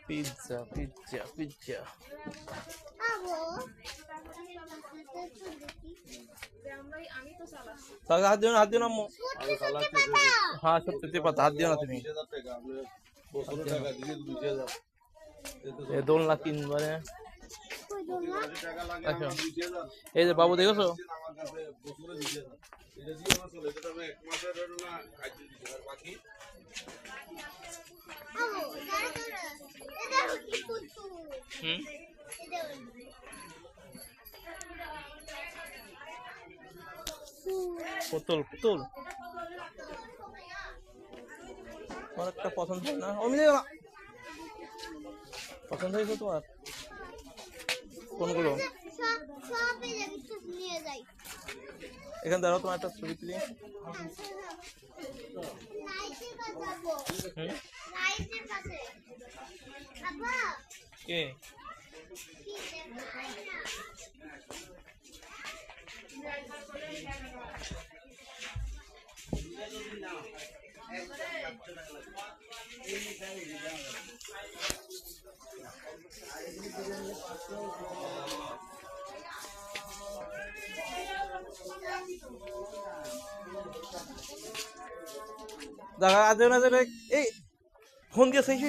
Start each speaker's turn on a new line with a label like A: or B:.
A: pizza pizza pizza हाथ दियो ना हाँ सत्य ते पता हाथ दियो ना तुम्हें ये 2 लाख 3 बार है अच्छा ये जो बाबू देखो सो पुतुल पुतुल और একটা পছন্দ হয় না ওমি দেখো না পছন্দ হয়েছে তোমার কোনগুলো সব নিয়ে যাই এখান দাঁড়াও তোমার একটা ছবি তুলি লাইটের কাছে যাবো লাইটের কাছে বাবা কে দেখা আজ না এই ফোন দিয়ে শেষ